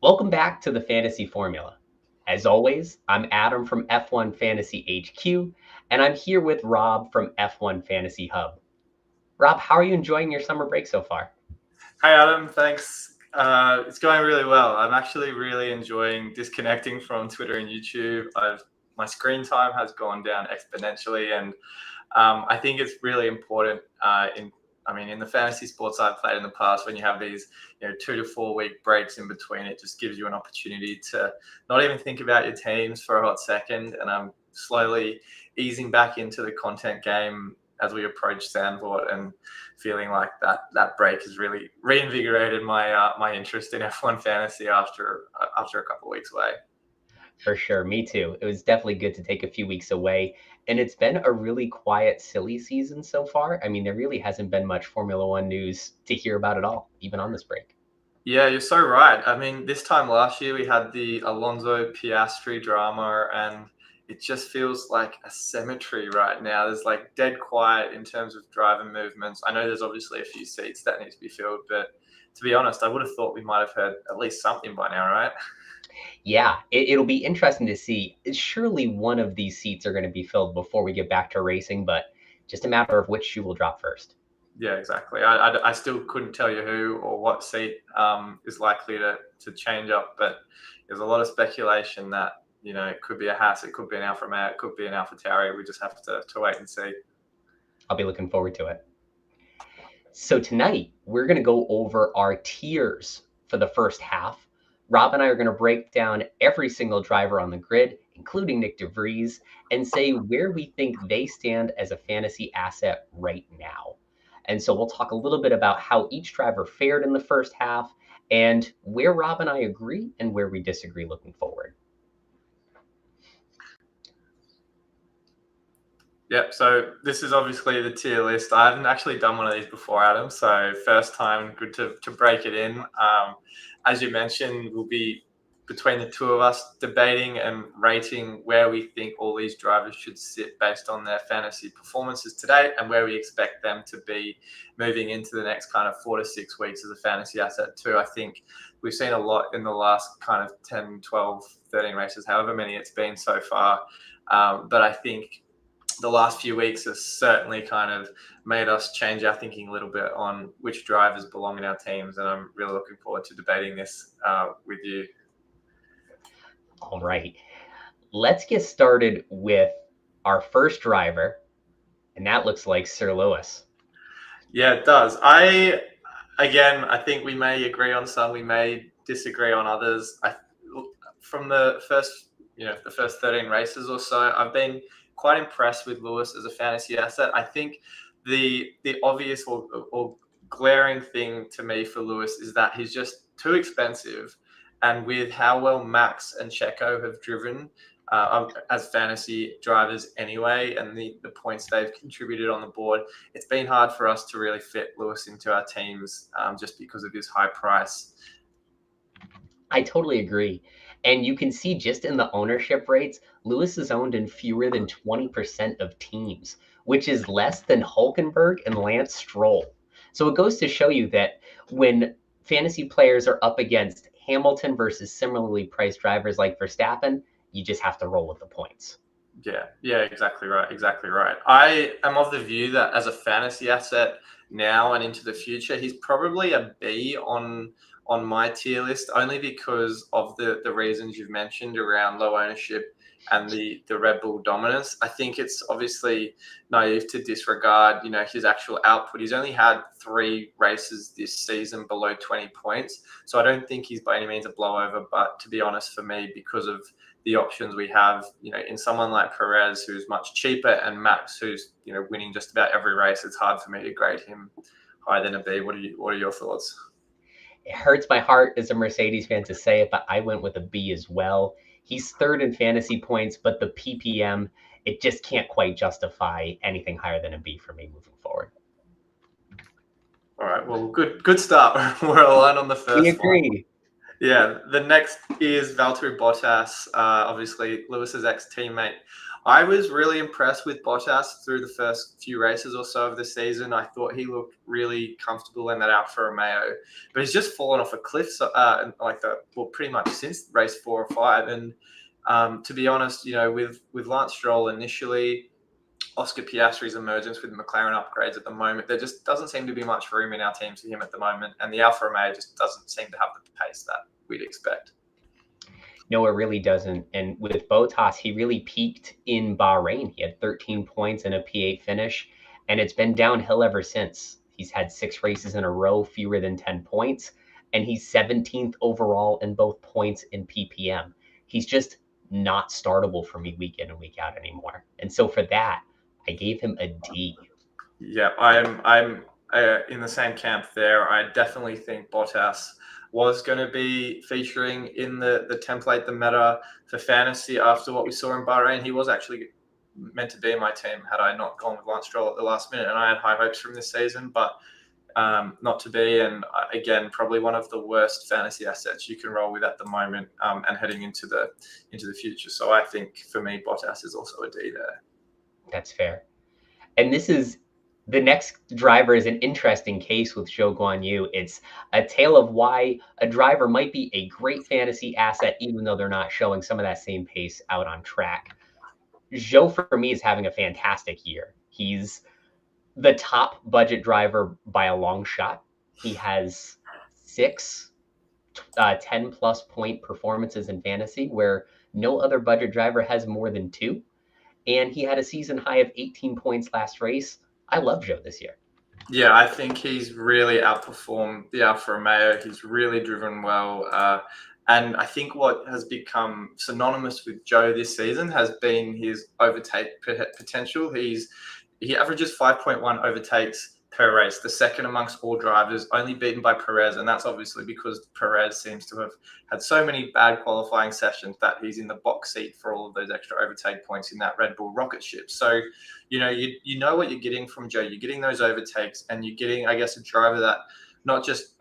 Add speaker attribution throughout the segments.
Speaker 1: Welcome back to the Fantasy Formula. As always, I'm Adam from F1 Fantasy HQ, and I'm here with Rob from F1 Fantasy Hub. Rob, how are you enjoying your summer break so far?
Speaker 2: Hi, Adam. Thanks. It's going really well. I'm actually really enjoying disconnecting from Twitter and YouTube. My screen time has gone down exponentially, and I think it's really important in the fantasy sports I've played in the past, when you have these 2 to 4 week breaks in between, it just gives you an opportunity to not even think about your teams for a hot second. And I'm slowly easing back into the content game as we approach Sandport, and feeling like that break has really reinvigorated my interest in F1 fantasy after a couple of weeks away.
Speaker 1: For sure, me too. It was definitely good to take a few weeks away, and it's been a really quiet, silly season so far. I mean, there really hasn't been much Formula One news to hear about at all, even on this break.
Speaker 2: Yeah, you're so right. I mean, this time last year we had the Alonso Piastri drama, and it just feels like a cemetery right now. There's like dead quiet in terms of driver movements. I know there's obviously a few seats that need to be filled, but to be honest, I would have thought we might have heard at least something by now, right?
Speaker 1: Yeah, it'll be interesting to see. Surely one of these seats are going to be filled before we get back to racing, but just a matter of which shoe will drop first.
Speaker 2: Yeah, exactly. I still couldn't tell you who or what seat is likely to change up, but there's a lot of speculation that it could be a Haas, it could be an Alfa Romeo, it could be an AlphaTauri. We just have to wait and see.
Speaker 1: I'll be looking forward to it. So tonight, we're going to go over our tiers for the first half. Rob and I are going to break down every single driver on the grid, including Nick DeVries, and say where we think they stand as a fantasy asset right now. And so we'll talk a little bit about how each driver fared in the first half and where Rob and I agree and where we disagree looking forward.
Speaker 2: Yep, so this is obviously the tier list. I haven't actually done one of these before, Adam, so first time, good to break it in. As you mentioned, we'll be between the two of us debating and rating where we think all these drivers should sit based on their fantasy performances to date, and where we expect them to be moving into the next kind of 4 to 6 weeks as a fantasy asset too. I think we've seen a lot in the last kind of 10, 12, 13 races, however many it's been so far. But I think the last few weeks has certainly kind of made us change our thinking a little bit on which drivers belong in our teams. And I'm really looking forward to debating this with you.
Speaker 1: All right, let's get started with our first driver, and that looks like Sir Lewis.
Speaker 2: Yeah, it does. I think we may agree on some, we may disagree on others. From the first 13 races or so, I've been quite impressed with Lewis as a fantasy asset. I think the obvious or glaring thing to me for Lewis is that he's just too expensive. And with how well Max and Checo have driven as fantasy drivers anyway, and the points they've contributed on the board, it's been hard for us to really fit Lewis into our teams just because of his high price.
Speaker 1: I totally agree. And you can see just in the ownership rates, Lewis is owned in fewer than 20% of teams, which is less than Hulkenberg and Lance Stroll. So it goes to show you that when fantasy players are up against Hamilton versus similarly priced drivers like Verstappen, you just have to roll with the points.
Speaker 2: Yeah, exactly right. Exactly right. I am of the view that as a fantasy asset now and into the future, he's probably a B on my tier list, only because of the reasons you've mentioned around low ownership and the Red Bull dominance. I think it's obviously naive to disregard, his actual output. He's only had 3 races this season below 20 points. So I don't think he's by any means a blowover. But to be honest, for me, because of the options we have, in someone like Perez, who's much cheaper, and Max, who's, winning just about every race, it's hard for me to grade him higher than a B. What are your thoughts?
Speaker 1: It hurts my heart as a Mercedes fan to say it, but I went with a B as well. He's third in fantasy points, but the PPM, it just can't quite justify anything higher than a B for me moving forward.
Speaker 2: All right, well, good start. We're aligned on the first
Speaker 1: We agree.
Speaker 2: one. Yeah, the next is Valtteri Bottas, obviously Lewis's ex-teammate. I was really impressed with Bottas through the first few races or so of the season. I thought he looked really comfortable in that Alfa Romeo, but he's just fallen off a cliff, pretty much since race 4 or 5. And to be honest, with Lance Stroll initially, Oscar Piastri's emergence with McLaren upgrades at the moment, there just doesn't seem to be much room in our teams for him at the moment, and the Alfa Romeo just doesn't seem to have the pace that we'd expect.
Speaker 1: No, it really doesn't. And with Bottas, he really peaked in Bahrain. He had 13 points and a P8 finish, and it's been downhill ever since. He's had 6 races in a row, fewer than 10 points, and he's 17th overall in both points and PPM. He's just not startable for me week in and week out anymore. And so for that, I gave him a D.
Speaker 2: Yeah, I'm in the same camp there. I definitely think Bottas was going to be featuring in the template, the meta for fantasy after what we saw in Bahrain. He was actually meant to be in my team had I not gone with Lance Stroll at the last minute, and I had high hopes from this season, but not to be. And again, probably one of the worst fantasy assets you can roll with at the moment, and heading into the future. So I think for me, Bottas is also a D there.
Speaker 1: That's fair. And the next driver is an interesting case with Zhou Guanyu. It's a tale of why a driver might be a great fantasy asset, even though they're not showing some of that same pace out on track. Zhou, for me, is having a fantastic year. He's the top budget driver by a long shot. He has 6 10-plus point performances in fantasy, where no other budget driver has more than 2. And he had a season high of 18 points last race. I love Zhou this year.
Speaker 2: Yeah, I think he's really outperformed the Alfa Romeo. He's really driven well. And I think what has become synonymous with Joe this season has been his overtake potential. He averages 5.1 overtakes per race, the second amongst all drivers, only beaten by Perez. And that's obviously because Perez seems to have had so many bad qualifying sessions that he's in the box seat for all of those extra overtake points in that Red Bull rocket ship. So, you know what you're getting from Joe. You're getting those overtakes, and you're getting, I guess, a driver that not just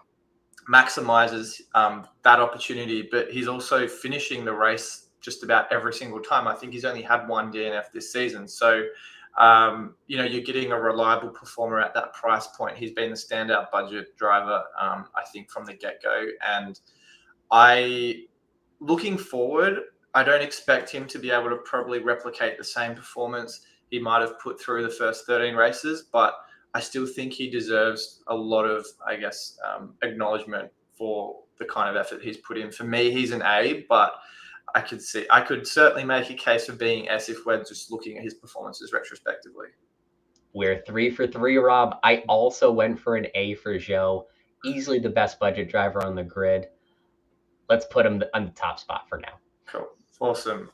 Speaker 2: maximizes that opportunity, but he's also finishing the race just about every single time. I think he's only had one DNF this season. So, you're getting a reliable performer at that price point. He's been the standout budget driver, I think, from the get-go. And looking forward, I don't expect him to be able to probably replicate the same performance he might have put through the first 13 races, but I still think he deserves a lot of, I guess, acknowledgement for the kind of effort he's put in. For me, he's an A, but I could certainly make a case of being S if we're just looking at his performances retrospectively.
Speaker 1: We're 3 for 3, Rob. I also went for an A for Zhou. Easily the best budget driver on the grid. Let's put him on the top spot for now.
Speaker 2: Cool. Awesome.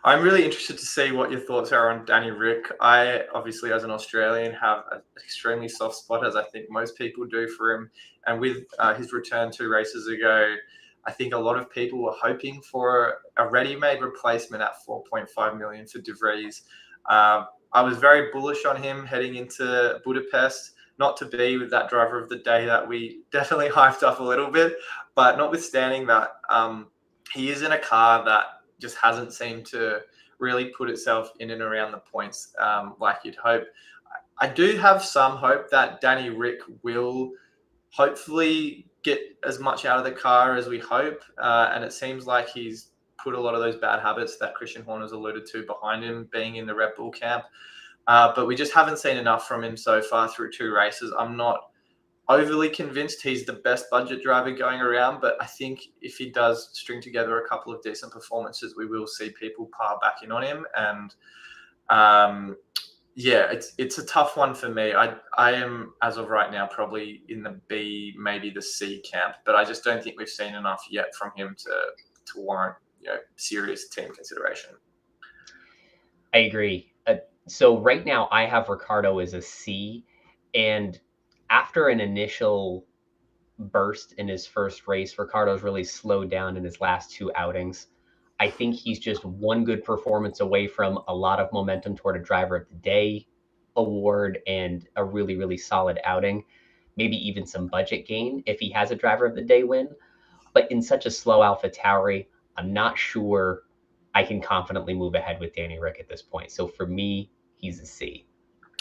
Speaker 2: I'm really interested to see what your thoughts are on Danny Rick. I, obviously, as an Australian, have an extremely soft spot, as I think most people do, for him. And with his return 2 races ago, I think a lot of people were hoping for a ready-made replacement at 4.5 million for De Vries. I was very bullish on him heading into Budapest, not to be with that driver of the day that we definitely hyped up a little bit, but notwithstanding that, he is in a car that just hasn't seemed to really put itself in and around the points like you'd hope. I do have some hope that Danny Rick will hopefully get as much out of the car as we hope. And it seems like he's put a lot of those bad habits that Christian Horner's alluded to behind him, being in the Red Bull camp. But we just haven't seen enough from him so far through 2 races. I'm not overly convinced he's the best budget driver going around, but I think if he does string together a couple of decent performances, we will see people pile back in on him. And it's a tough one for me. I am, as of right now, probably in the B, maybe the C camp, but I just don't think we've seen enough yet from him to warrant serious team consideration.
Speaker 1: I agree. So right now I have Ricardo as a C, and after an initial burst in his first race, Ricardo's really slowed down in his last 2 outings. I think he's just one good performance away from a lot of momentum toward a driver of the day award and a really, really solid outing. Maybe even some budget gain if he has a driver of the day win. But in such a slow AlphaTauri, I'm not sure I can confidently move ahead with Danny Rick at this point. So for me, he's a C.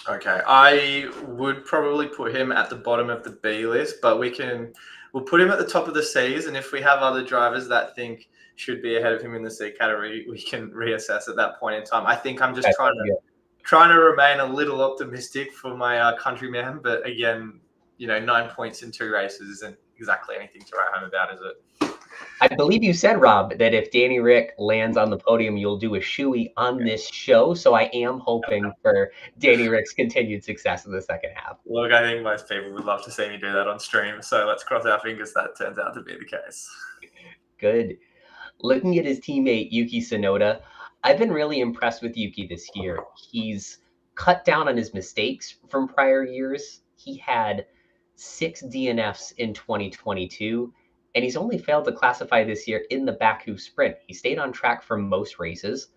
Speaker 2: Okay, I would probably put him at the bottom of the B list, but we'll put him at the top of the C's, and if we have other drivers that think should be ahead of him in the C category, we can reassess at that point in time. I think I'm just
Speaker 1: That sounds good.
Speaker 2: trying to remain a little optimistic for my countryman, but again, 9 points in 2 races isn't exactly anything to write home about, is it?
Speaker 1: I believe you said, Rob, that if Danny Rick lands on the podium, you'll do a shoey on this show. So I am hoping for Danny Rick's continued success in the second half.
Speaker 2: Look, I think most people would love to see me do that on stream, so let's cross our fingers that turns out to be the case.
Speaker 1: Good. Looking at his teammate, Yuki Tsunoda, I've been really impressed with Yuki this year. He's cut down on his mistakes from prior years. He had 6 DNFs in 2022, and he's only failed to classify this year in the Baku Sprint. He stayed on track for most races.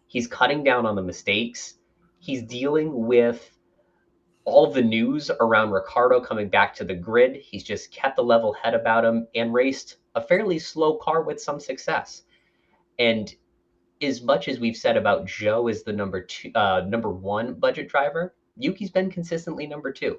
Speaker 1: He's cutting down on the mistakes. He's dealing with all the news around Ricardo coming back to the grid. He's just kept a level head about him and raced a fairly slow car with some success. And as much as we've said about Joe as the number one budget driver, Yuki's been consistently number 2.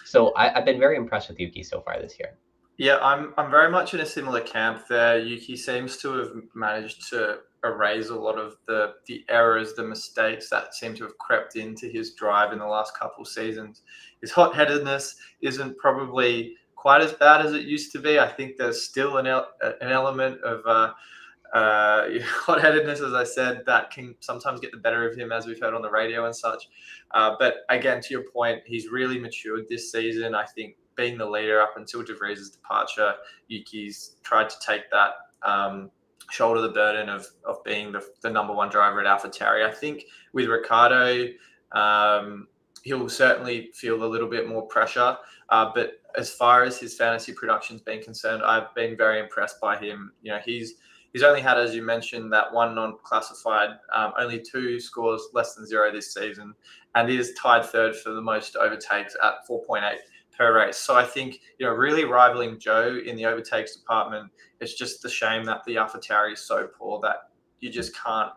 Speaker 1: So I've been very impressed with Yuki so far this year.
Speaker 2: Yeah, I'm very much in a similar camp there. Yuki seems to have managed to erase a lot of the errors, the mistakes that seem to have crept into his drive in the last couple of seasons. His hot-headedness isn't probably quite as bad as it used to be. I think there's still an element of hot-headedness, as I said, that can sometimes get the better of him, as we've heard on the radio and such. But again, to your point, he's really matured this season. I think being the leader up until De Vries's departure, Yuki's tried to take that shoulder the burden of being the number one driver at AlphaTauri. I think with Ricardo, he'll certainly feel a little bit more pressure. But as far as his fantasy production's been concerned, I've been very impressed by him. He's only had, as you mentioned, that one non-classified, only 2 scores less than 0 this season, and he is tied third for the most overtakes at 4.8 per race. So I think, really rivaling Joe in the overtakes department. It's just a shame that the AlphaTauri is so poor that you just can't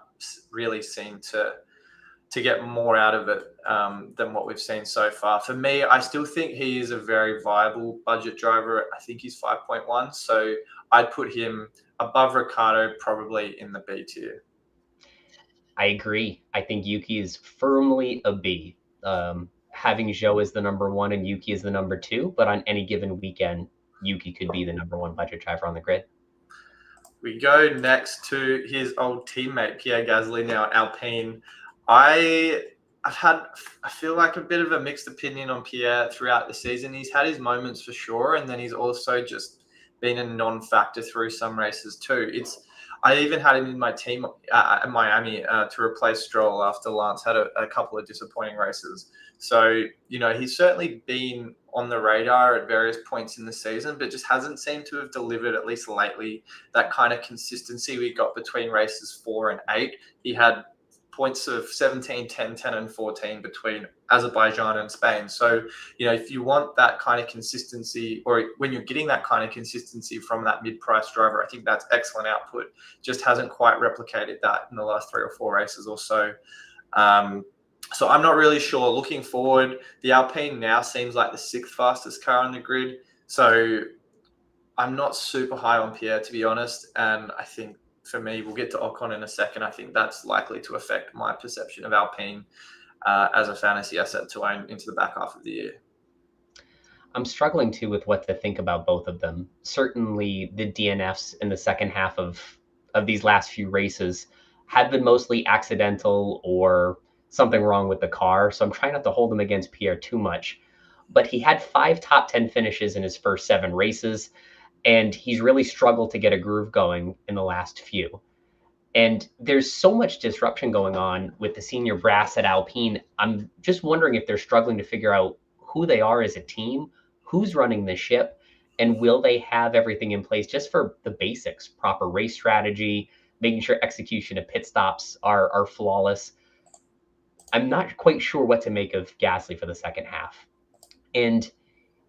Speaker 2: really seem to get more out of it than what we've seen so far. For me, I still think he is a very viable budget driver. I think he's 5.1, so I'd put him above Ricardo, probably in the B tier.
Speaker 1: I agree. I think Yuki is firmly a B. Having Joe as the number 1 and Yuki as the number 2, but on any given weekend, Yuki could be the number 1 budget driver on the grid.
Speaker 2: We go next to his old teammate, Pierre Gasly, now at Alpine. I feel like a bit of a mixed opinion on Pierre throughout the season. He's had his moments for sure, and then he's also just been a non-factor through some races too. I even had him in my team at Miami to replace Stroll after Lance had a couple of disappointing races. So, he's certainly been on the radar at various points in the season, but just hasn't seemed to have delivered, at least lately, that kind of consistency we got between races 4 and 8. He had points of 17, 10, 10, and 14 between Azerbaijan and Spain. So, if you want that kind of consistency, or when you're getting that kind of consistency from that mid-price driver, I think that's excellent output. Just hasn't quite replicated that in the last 3 or 4 races or so. So I'm not really sure. Looking forward, the Alpine now seems like the 6th fastest car on the grid. So I'm not super high on Pierre, to be honest. And I think for me, we'll get to Ocon in a second. I think that's likely to affect my perception of Alpine as a fantasy asset to own into the back half of the year.
Speaker 1: I'm struggling too with what to think about both of them. Certainly, the DNFs in the second half of these last few races have been mostly accidental or something wrong with the car. So I'm trying not to hold him against Pierre too much. But he had 5 top 10 finishes in his first 7 races, and he's really struggled to get a groove going in the last few. And there's so much disruption going on with the senior brass at Alpine. I'm just wondering if they're struggling to figure out who they are as a team, who's running the ship, and will they have everything in place just for the basics, proper race strategy, making sure execution of pit stops are flawless. I'm not quite sure what to make of Gasly for the second half. And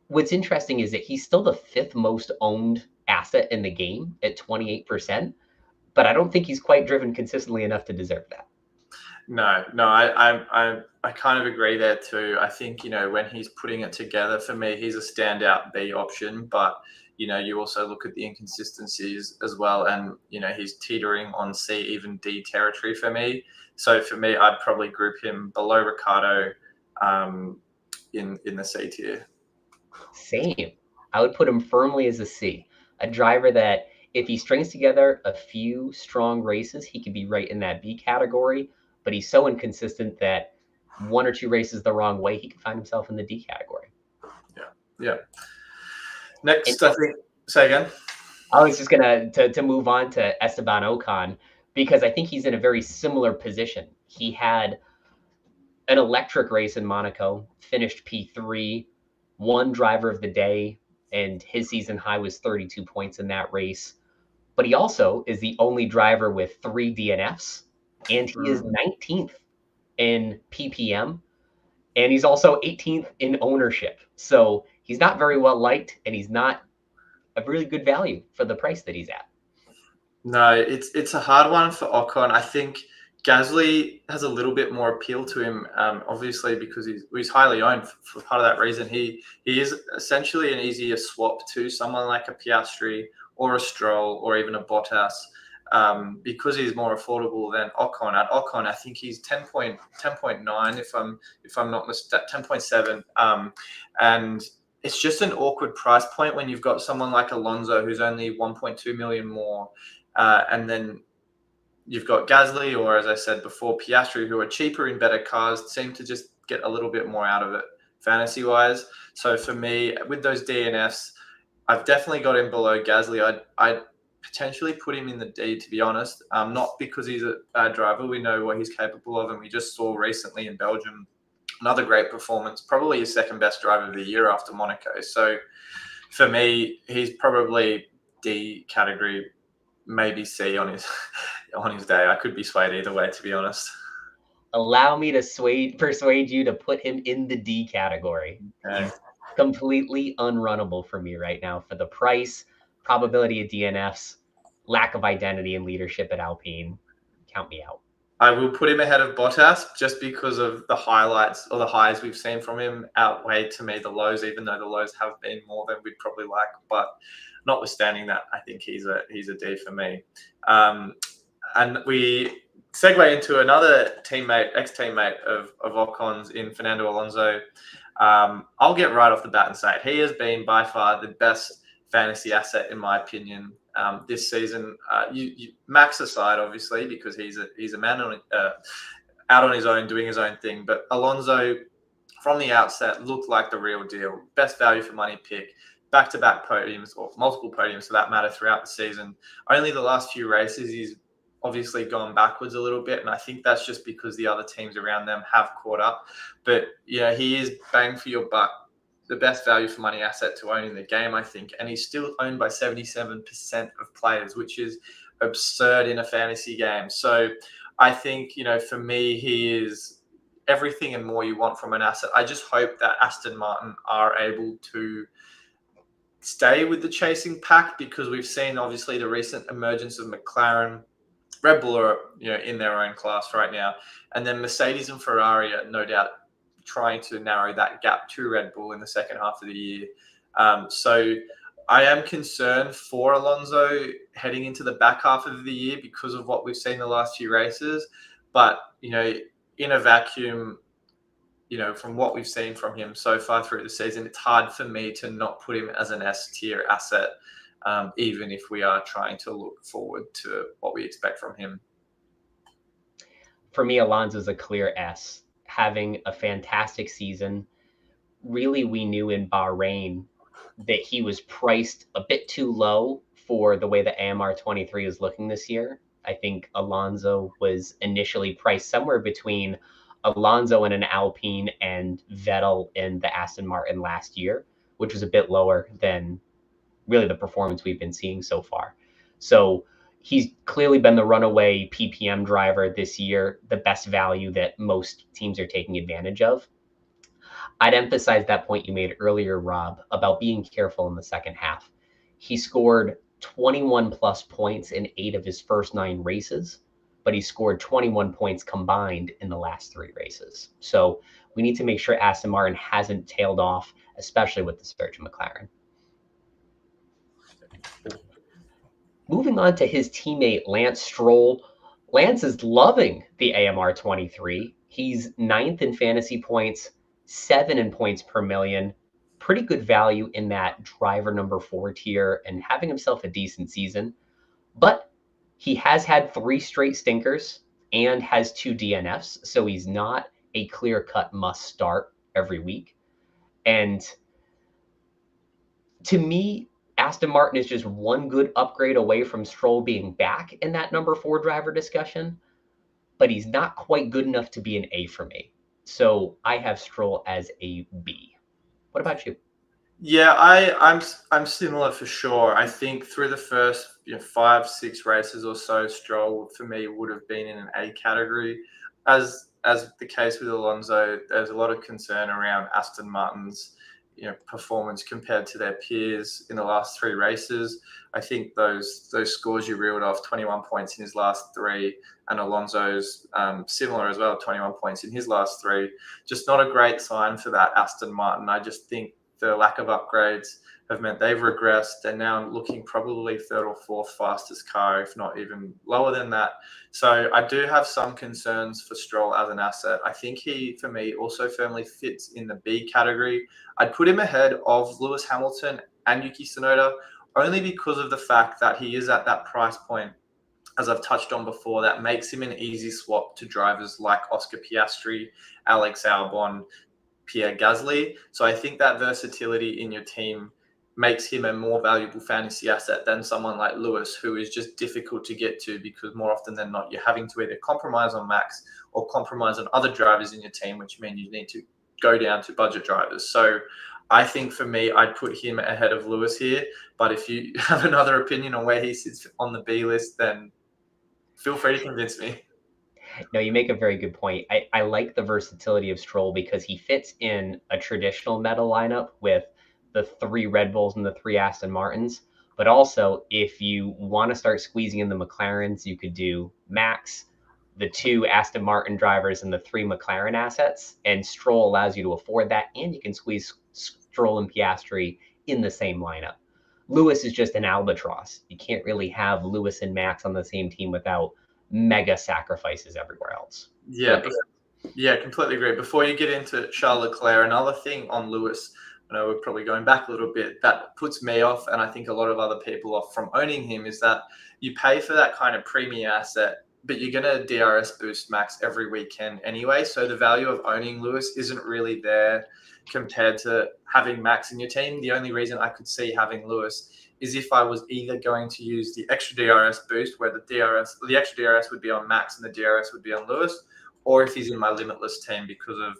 Speaker 1: what's interesting is that he's still the 5th most owned asset in the game at 28%. but I don't think he's quite driven consistently enough to deserve that.
Speaker 2: No, I kind of agree there too. I think, when he's putting it together, for me, he's a standout B option, but you also look at the inconsistencies as well, and he's teetering on C, even D territory for me. So for me, I'd probably group him below Ricardo, in the C tier.
Speaker 1: Same. I would put him firmly as a C. A driver that, if he strings together a few strong races, he could be right in that B category, but he's so inconsistent that one or two races the wrong way, he could find himself in the D category.
Speaker 2: Yeah.
Speaker 1: And
Speaker 2: Next, I think, say again.
Speaker 1: I was just gonna to move on to Esteban Ocon because I think he's in a very similar position. He had an electric race in Monaco, finished P3, won driver of the day, and his season high was 32 points in that race. But he also is the only driver with 3 DNFs, and he is 19th in PPM, and he's also 18th in ownership. So he's not very well liked, and he's not a really good value for the price that he's at.
Speaker 2: No, it's a hard one for Ocon. I think Gasly has a little bit more appeal to him, obviously because he's highly owned for part of that reason. He is essentially an easier swap to someone like a Piastri or a Stroll or even a Bottas, because he's more affordable than Ocon. At Ocon, I think he's 10.9 if I'm not mistaken, 10.7, and it's just an awkward price point when you've got someone like Alonso who's only 1.2 million more. And then you've got Gasly, or as I said before, Piastri, who are cheaper in better cars, seem to just get a little bit more out of it fantasy-wise. So for me, with those DNFs, I've definitely got him below Gasly. I'd potentially put him in the D, to be honest, not because he's a bad driver. We know what he's capable of, and we just saw recently in Belgium another great performance, probably his second best driver of the year after Monaco. So for me, he's probably D category, maybe C on his day. I could be swayed either way, to be honest.
Speaker 1: Allow me to persuade you to put him in the D category.
Speaker 2: Okay.
Speaker 1: He's completely unrunnable for me right now for the price, probability of DNFs, lack of identity and leadership at Alpine. Count me out.
Speaker 2: I will put him ahead of Bottas just because of the highlights or the highs we've seen from him outweigh to me the lows, even though the lows have been more than we'd probably like. But notwithstanding that, I think he's a D for me. And we segue into another ex-teammate of Ocon's in Fernando Alonso. I'll get right off the bat and say it. He has been by far the best fantasy asset, in my opinion, this season. You Max aside, obviously, because he's a man out on his own, doing his own thing. But Alonso, from the outset, looked like the real deal. Best value for money pick. Back-to-back podiums, or multiple podiums for that matter, throughout the season. Only the last few races, he's obviously gone backwards a little bit, and I think that's just because the other teams around them have caught up. But he is bang for your buck, the best value for money asset to own in the game, I think. And he's still owned by 77% of players, which is absurd in a fantasy game. So I think, for me, he is everything and more you want from an asset. I just hope that Aston Martin are able to stay with the chasing pack, because we've seen obviously the recent emergence of McLaren. Red Bull are in their own class right now, and then Mercedes and Ferrari are no doubt trying to narrow that gap to Red Bull in the second half of the year. So I am concerned for Alonso heading into the back half of the year because of what we've seen the last few races. But in a vacuum, from what we've seen from him so far through the season, it's hard for me to not put him as an S tier asset, even if we are trying to look forward to what we expect from him.
Speaker 1: For me, Alonso's a clear S, having a fantastic season. Really, we knew in Bahrain that he was priced a bit too low for the way the AMR 23 is looking this year. I think Alonso was initially priced somewhere between Alonso in an Alpine and Vettel in the Aston Martin last year, which was a bit lower than really the performance we've been seeing so far. So he's clearly been the runaway PPM driver this year, the best value that most teams are taking advantage of. I'd emphasize that point you made earlier, Rob, about being careful in the second half. He scored 21 plus points in 8 of his first 9 races, but he scored 21 points combined in the last 3 races. So we need to make sure Aston Martin hasn't tailed off, especially with the surge of McLaren. Moving on to his teammate Lance Stroll. Lance is loving the AMR 23. He's 9th in fantasy points, 7 in points per million. Pretty good value in that driver number 4 tier and having himself a decent season. But he has had 3 straight stinkers and has 2 DNFs, so he's not a clear-cut must start every week. And to me, Aston Martin is just one good upgrade away from Stroll being back in that number 4 driver discussion, but he's not quite good enough to be an A for me. So I have Stroll as a B. What about you?
Speaker 2: Yeah, I'm similar for sure. I think through the first 5-6 races or so, Stroll for me would have been in an A category. As the case with Alonso, there's a lot of concern around Aston Martin's performance compared to their peers in the last 3 races. I think those scores you reeled off, 21 points in his last 3, and Alonso's similar as well, 21 points in his last 3. Just not a great sign for that Aston Martin. I just think the lack of upgrades have meant they've regressed. They're now looking probably 3rd or 4th fastest car, if not even lower than that. So I do have some concerns for Stroll as an asset. I think he, for me, also firmly fits in the B category. I'd put him ahead of Lewis Hamilton and Yuki Tsunoda, only because of the fact that he is at that price point, as I've touched on before, that makes him an easy swap to drivers like Oscar Piastri, Alex Albon, Pierre Gasly. So I think that versatility in your team makes him a more valuable fantasy asset than someone like Lewis, who is just difficult to get to because more often than not, you're having to either compromise on Max or compromise on other drivers in your team, which means you need to go down to budget drivers. So I think for me, I'd put him ahead of Lewis here. But if you have another opinion on where he sits on the B list, then feel free to convince me.
Speaker 1: No, you make a very good point. I like the versatility of Stroll because he fits in a traditional meta lineup with the 3 Red Bulls and the 3 Aston Martins. But also, if you want to start squeezing in the McLarens, you could do Max, the 2 Aston Martin drivers, and the 3 McLaren assets. And Stroll allows you to afford that, and you can squeeze Stroll and Piastri in the same lineup. Lewis is just an albatross. You can't really have Lewis and Max on the same team without mega sacrifices everywhere else.
Speaker 2: Yeah, yeah, completely agree. Before you get into Charles Leclerc, another thing on Lewis, I know we're probably going back a little bit, that puts me off, and I think a lot of other people off from owning him, is that you pay for that kind of premium asset, but you're going to DRS boost Max every weekend anyway. So the value of owning Lewis isn't really there compared to having Max in your team. The only reason I could see having Lewis is if I was either going to use the extra DRS boost, where the extra DRS would be on Max and the DRS would be on Lewis, or if he's in my limitless team because of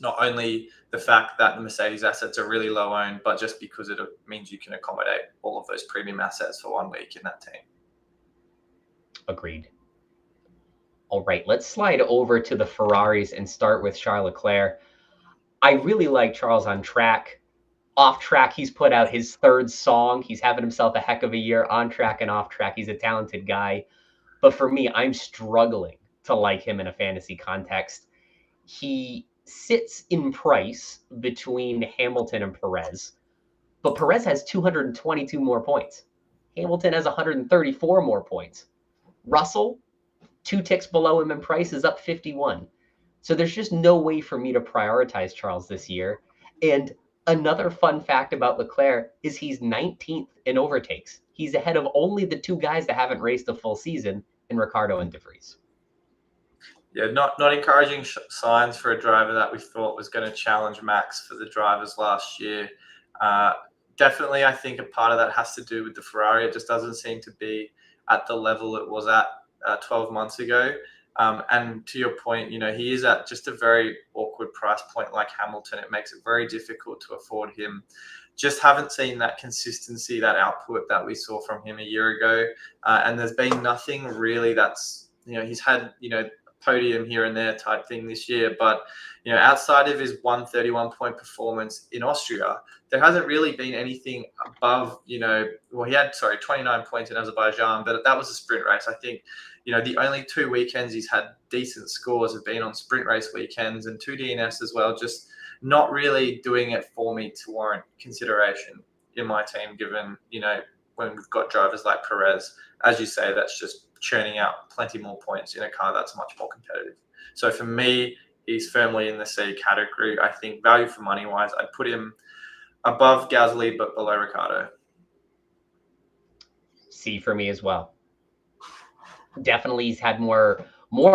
Speaker 2: not only the fact that the Mercedes assets are really low owned, but just because it means you can accommodate all of those premium assets for 1 week in that team.
Speaker 1: Agreed. All right, let's slide over to the Ferraris and start with Charles Leclerc. I really like Charles on track. Off track, he's put out his 3rd song. He's having himself a heck of a year. On track and off track, he's a talented guy. But for me, I'm struggling to like him in a fantasy context. He sits in price between Hamilton and Perez, but Perez has 222 more points. Hamilton has 134 more points. Russell, 2 ticks below him in price, is up 51. So there's just no way for me to prioritize Charles this year. And another fun fact about Leclerc is he's 19th in overtakes. He's ahead of only the 2 guys that haven't raced a full season in Ricciardo and De Vries.
Speaker 2: Yeah, not encouraging signs for a driver that we thought was going to challenge Max for the drivers last year. Definitely, I think a part of that has to do with the Ferrari. It just doesn't seem to be at the level it was at 12 months ago. And to your point, he is at just a very awkward price point like Hamilton. It makes it very difficult to afford him. Just haven't seen that consistency, that output that we saw from him a year ago. And there's been nothing really that's, he's had, podium here and there type thing this year. But, outside of his 131-point performance in Austria, there hasn't really been anything above, he had, 29 points in Azerbaijan, but that was a sprint race. I think, the only 2 weekends he's had decent scores have been on sprint race weekends, and 2 DNFs as well, just not really doing it for me to warrant consideration in my team, given, when we've got drivers like Perez, as you say, that's just churning out plenty more points in a car that's much more competitive. So for me, he's firmly in the C category. I think value for money wise, I'd put him above Gasly but below Ricciardo.
Speaker 1: C for me as well. Definitely, he's had more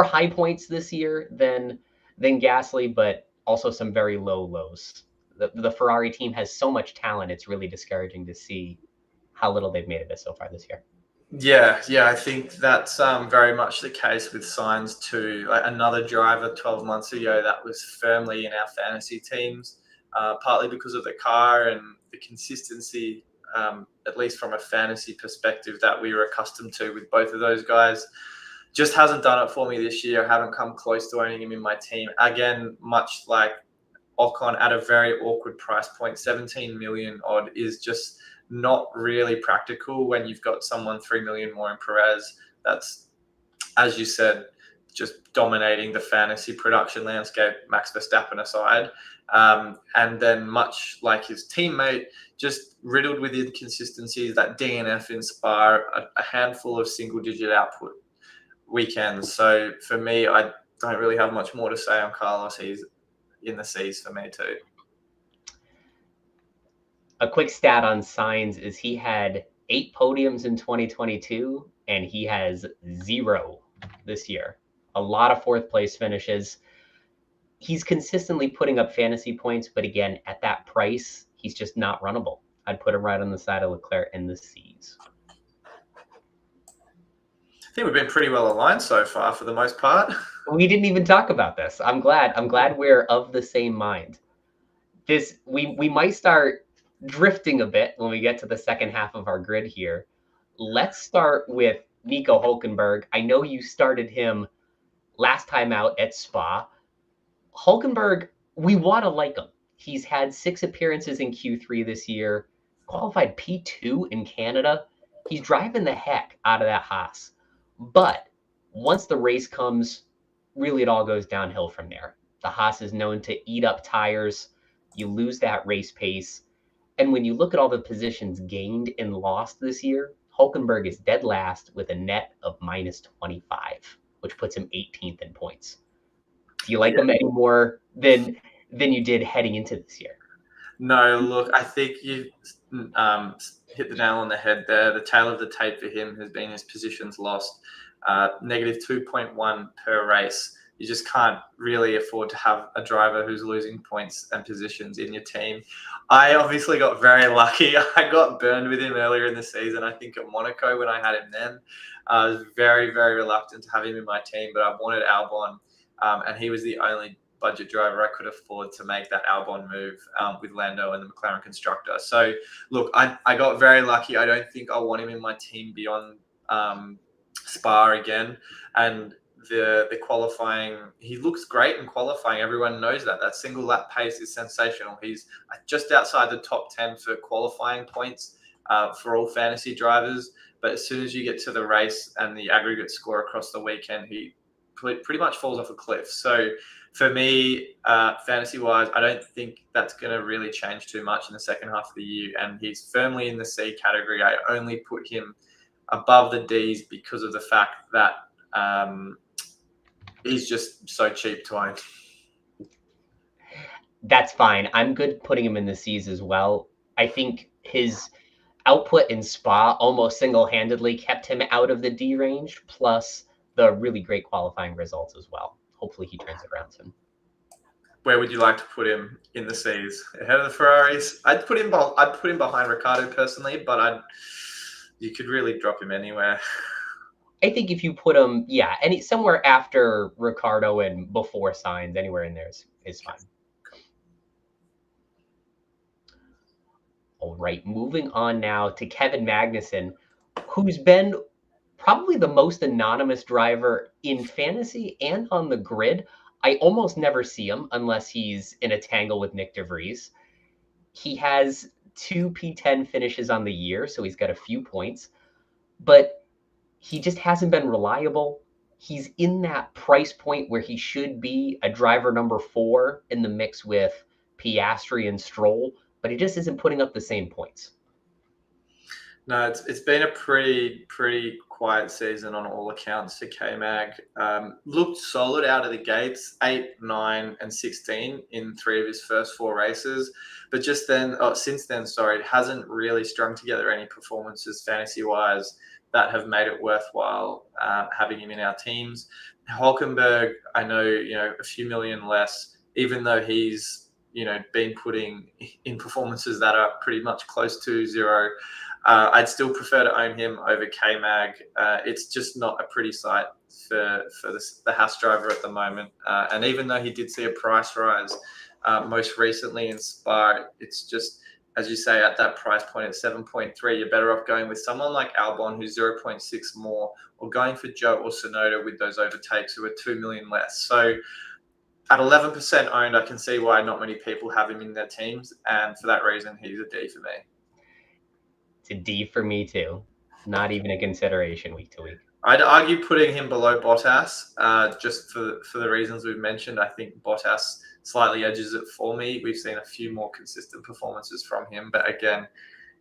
Speaker 1: high points this year than Gasly, but also some very low lows. The Ferrari team has so much talent; it's really discouraging to see how little they've made of it so far this year.
Speaker 2: Yeah, I think that's very much the case with Sainz too. Like another driver 12 months ago that was firmly in our fantasy teams, partly because of the car and the consistency, at least from a fantasy perspective, that we were accustomed to with both of those guys. Just hasn't done it for me this year. I haven't come close to owning him in my team. Again, much like Ocon, at a very awkward price point, 17 million odd is just not really practical when you've got someone 3 million more in Perez. That's, as you said, just dominating the fantasy production landscape, Max Verstappen aside. And then much like his teammate, just riddled with inconsistencies, that DNF in Spa, a handful of single-digit output weekends. So for me, I don't really have much more to say on Carlos. He's in the C's for me too.
Speaker 1: A quick stat on Sainz is he had 8 podiums in 2022, and he has 0 this year. A lot of 4th place finishes. He's consistently putting up fantasy points, but again, at that price, he's just not runnable. I'd put him right on the side of Leclerc in the C's.
Speaker 2: I think we've been pretty well aligned so far for the most part.
Speaker 1: We didn't even talk about this. I'm glad we're of the same mind. We might start drifting a bit when we get to the second half of our grid here. Let's start with Nico Hülkenberg. I know you started him last time out at Spa. Hülkenberg, we want to like him. He's had 6 appearances in Q3 this year, qualified P2 in Canada. He's driving the heck out of that Haas. But once the race comes, really it all goes downhill from there. The Haas is known to eat up tires. You lose that race pace. And when you look at all the positions gained and lost this year, Hülkenberg is dead last with a net of minus 25, which puts him 18th in points. Do you like him any more than you did heading into this year?
Speaker 2: No, look, I think you hit the nail on the head there. The tail of the tape for him has been his positions lost, negative 2.1 per race. You just can't really afford to have a driver who's losing points and positions in your team. I obviously got very lucky. I got burned with him earlier in the season, I think at Monaco when I had him then. I was very, very reluctant to have him in my team, but I wanted Albon, and he was the only budget driver I could afford to make that Albon move with Lando and the McLaren constructor. So, look, I got very lucky. I don't think I want him in my team beyond Spa again. And the qualifying, he looks great in qualifying. Everyone knows that. That single lap pace is sensational. He's just outside the top 10 for qualifying points for all fantasy drivers. But as soon as you get to the race and the aggregate score across the weekend, he pretty much falls off a cliff. So for me, fantasy-wise, I don't think that's going to really change too much in the second half of the year. And he's firmly in the C category. I only put him above the Ds because of the fact that he's just so cheap to own.
Speaker 1: That's fine. I'm good putting him in the C's as well. I think his output in Spa almost single-handedly kept him out of the D range, plus the really great qualifying results as well. Hopefully he turns it around soon.
Speaker 2: Where would you like to put him in the C's? Ahead of the Ferraris? I'd put him behind Ricciardo personally, but you could really drop him anywhere.
Speaker 1: I think if you put him, somewhere after Ricciardo and before Sainz, anywhere in there is fine. All right, moving on now to Kevin Magnussen, who's been probably the most anonymous driver in fantasy and on the grid. I almost never see him unless he's in a tangle with Nick DeVries. He has 2 P10 finishes on the year, so he's got a few points, but he just hasn't been reliable. He's in that price point where he should be a driver number 4 in the mix with Piastri and Stroll, but he just isn't putting up the same points.
Speaker 2: No, it's been a pretty quiet season on all accounts for K-Mag. Looked solid out of the gates, 8, 9, and 16 in 3 of his first 4 races. But since then, it hasn't really strung together any performances fantasy-wise that have made it worthwhile having him in our teams. Hulkenberg, I know, a few million less, even though he's, been putting in performances that are pretty much close to zero. I'd still prefer to own him over K-Mag. It's just not a pretty sight for the Haas driver at the moment. And even though he did see a price rise most recently in Spa, it's just, as you say, at that price point at 7.3, you're better off going with someone like Albon, who's 0.6 more, or going for Joe or Sonoda with those overtakes who are 2 million less. So at 11% owned, I can see why not many people have him in their teams. And for that reason, he's a D for me.
Speaker 1: It's a D for me too. Not even a consideration week to week.
Speaker 2: I'd argue putting him below Bottas, just for the reasons we've mentioned. I think Bottas slightly edges it for me. We've seen a few more consistent performances from him. But again,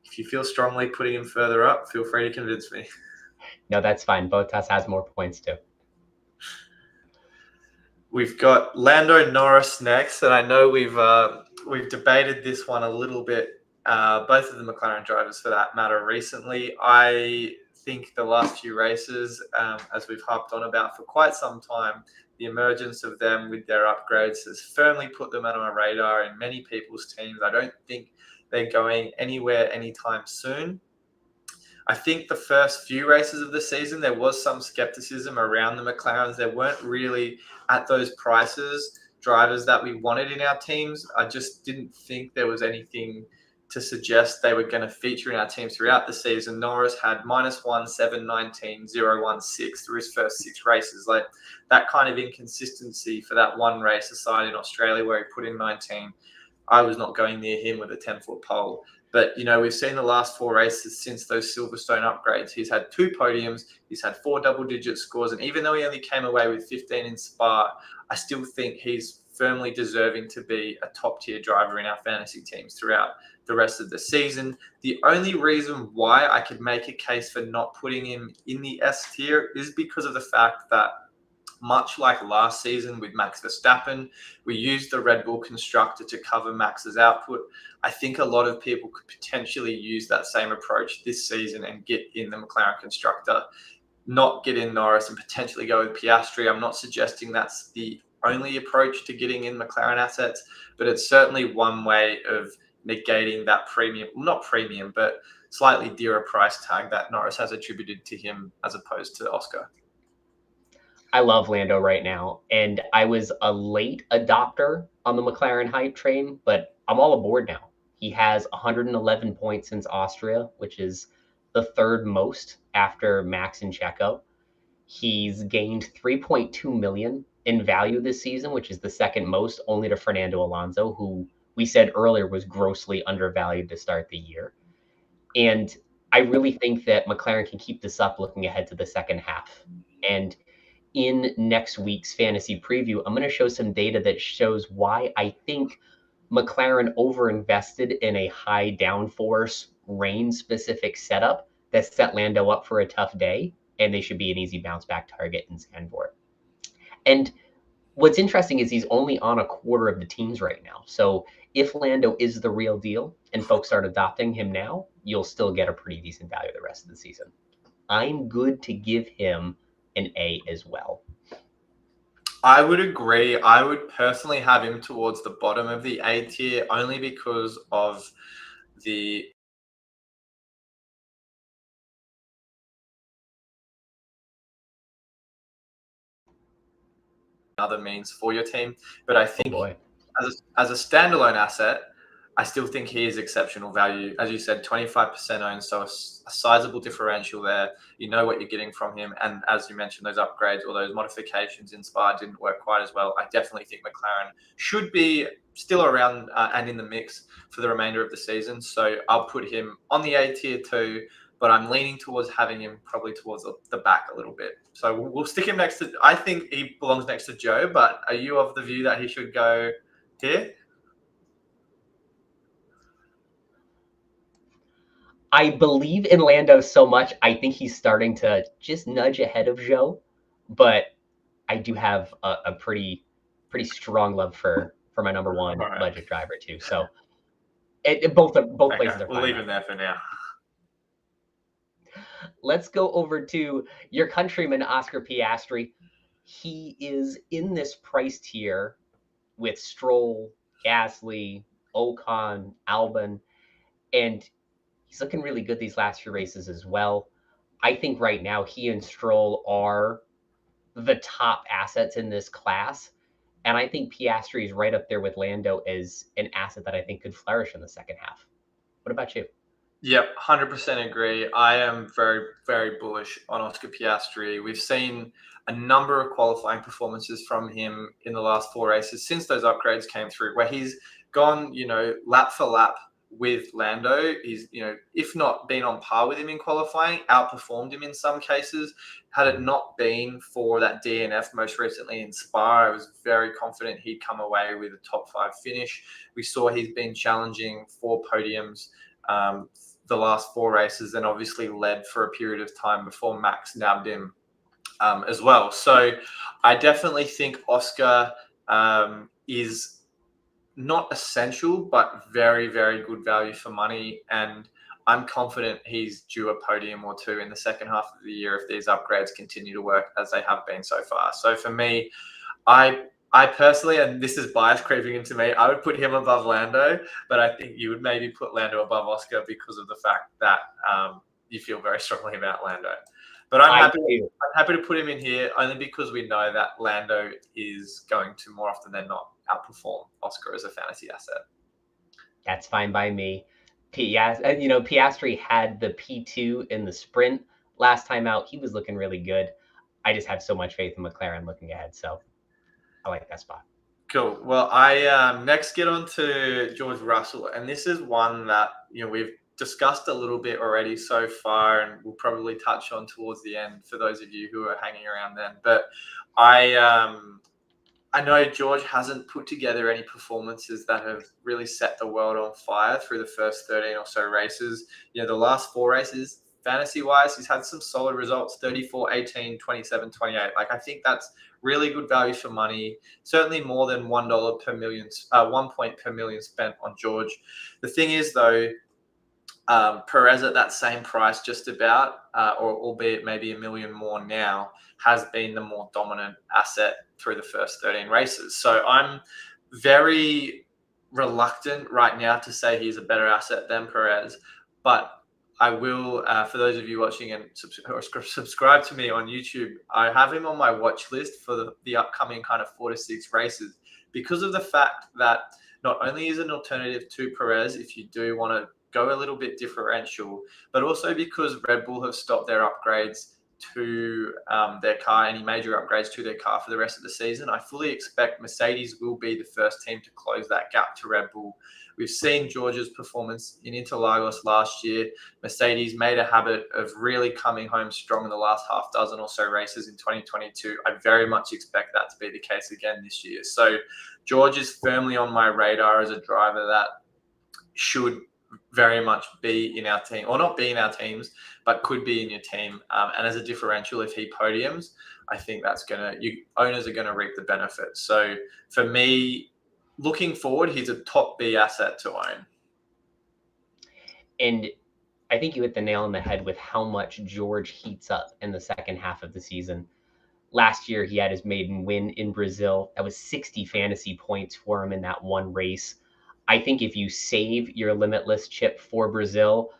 Speaker 2: if you feel strongly putting him further up, feel free to convince me.
Speaker 1: No, that's fine. Bottas has more points too.
Speaker 2: We've got Lando Norris next, and I know we've debated this one a little bit. Both of the McLaren drivers, for that matter, recently. I think the last few races, as we've harped on about for quite some time, the emergence of them with their upgrades has firmly put them on our radar in many people's teams. I don't think they're going anywhere anytime soon. I think the first few races of the season, there was some skepticism around the McLarens. There weren't really, at those prices, drivers that we wanted in our teams. I just didn't think there was anything to suggest they were going to feature in our teams throughout the season. Norris had -1, 7, 19, 0, 1, 6 through his first 6 races. Like that kind of inconsistency for that one race aside in Australia where he put in 19, I was not going near him with a 10-foot pole. But, we've seen the last 4 races since those Silverstone upgrades. He's had 2 podiums. He's had 4 double-digit scores. And even though he only came away with 15 in Spa, I still think he's firmly deserving to be a top-tier driver in our fantasy teams throughout the rest of the season. The only reason why I could make a case for not putting him in the S tier is because of the fact that, much like last season with Max Verstappen, we used the Red Bull constructor to cover Max's output. I think a lot of people could potentially use that same approach this season and get in the McLaren constructor, not get in Norris and potentially go with Piastri. I'm not suggesting that's the only approach to getting in McLaren assets, but it's certainly one way of negating that but slightly dearer price tag that Norris has attributed to him as opposed to Oscar.
Speaker 1: I love Lando right now, and I was a late adopter on the McLaren hype train, but I'm all aboard now. He has 111 points since Austria, which is the 3rd most after Max and Checo. He's gained 3.2 million in value this season, which is the 2nd most, only to Fernando Alonso, who we said earlier was grossly undervalued to start the year. And I really think that McLaren can keep this up looking ahead to the second half. And in next week's fantasy preview, I'm going to show some data that shows why I think McLaren overinvested in a high downforce rain specific setup that set Lando up for a tough day, and they should be an easy bounce back target in Zandvoort. And what's interesting is he's only on a quarter of the teams right now. So if Lando is the real deal and folks start adopting him now, you'll still get a pretty decent value the rest of the season. I'm good to give him an A as well.
Speaker 2: I would agree. I would personally have him towards the bottom of the A tier only because of the other means for your team. But I think as a standalone asset, I still think he is exceptional value. As you said, 25% owned, so a sizable differential there. You know what you're getting from him. And as you mentioned, those upgrades or those modifications in Spa didn't work quite as well. I definitely think McLaren should be still around and in the mix for the remainder of the season. So I'll put him on the A tier too, but I'm leaning towards having him probably towards the back a little bit. So we'll stick him next to, I think he belongs next to Joe, but are you of the view that he should go here?
Speaker 1: I believe in Lando so much. I think he's starting to just nudge ahead of Joe, but I do have a pretty strong love for my number
Speaker 2: All
Speaker 1: one
Speaker 2: right.
Speaker 1: budget driver too. So both
Speaker 2: Okay,
Speaker 1: places are
Speaker 2: we'll
Speaker 1: fine.
Speaker 2: leave him there for now.
Speaker 1: Let's go over to your countryman Oscar Piastri. He is in this price tier with Stroll, Gasly, Ocon, Albon, and he's looking really good these last few races as well. I think right now he and Stroll are the top assets in this class. And I think Piastri is right up there with Lando as an asset that I think could flourish in the second half. What about you?
Speaker 2: Yep, 100% agree. I am very, very bullish on Oscar Piastri. We've seen a number of qualifying performances from him in the last 4 races since those upgrades came through, where he's gone, lap for lap with Lando. He's, if not been on par with him in qualifying, outperformed him in some cases. Had it not been for that DNF most recently in Spa, I was very confident he'd come away with a top 5 finish. We saw he's been challenging for podiums the last 4 races, and obviously led for a period of time before Max nabbed him as well. So I definitely think Oscar is not essential, but very, very good value for money. And I'm confident he's due a podium or two in the second half of the year if these upgrades continue to work as they have been so far. So for me, I personally, and this is bias creeping into me, I would put him above Lando, but I think you would maybe put Lando above Oscar because of the fact that you feel very strongly about Lando. But
Speaker 1: I do.
Speaker 2: I'm happy to put him in here only because we know that Lando is going to more often than not outperform Oscar as a fantasy asset.
Speaker 1: That's fine by me. Piastri had the P2 in the sprint last time out. He was looking really good. I just have so much faith in McLaren looking ahead. So I like that spot.
Speaker 2: Cool. Well, I next get on to George Russell, and this is one that we've discussed a little bit already so far, and we'll probably touch on towards the end for those of you who are hanging around then. But I know George hasn't put together any performances that have really set the world on fire through the first 13 or so races. The last 4 races, fantasy-wise, he's had some solid results, 34, 18, 27, 28. Like, I think that's really good value for money. Certainly more than $1 per million, 1 point per million spent on George. The thing is, though, Perez at that same price, just about, or albeit maybe a million more now, has been the more dominant asset through the first 13 races. So I'm very reluctant right now to say he's a better asset than Perez, but I will, for those of you watching and subscribe to me on YouTube, I have him on my watch list for the upcoming kind of 4 to 6 races because of the fact that not only is an alternative to Perez if you do want to go a little bit differential, but also because Red Bull have stopped their upgrades to their car, any major upgrades to their car for the rest of the season. I fully expect Mercedes will be the first team to close that gap to Red Bull. We've seen George's performance in Interlagos last year. Mercedes made a habit of really coming home strong in the last half dozen or so races in 2022. I very much expect that to be the case again this year. So George is firmly on my radar as a driver that should very much be in our team, or not be in our teams, but could be in your team. And as a differential, if he podiums, I think that's owners are gonna reap the benefits. So for me, looking forward, he's a top B asset to own.
Speaker 1: And I think you hit the nail on the head with how much George heats up in the second half of the season. Last year, he had his maiden win in Brazil. That was 60 fantasy points for him in that one race. I think if you save your limitless chip for Brazil,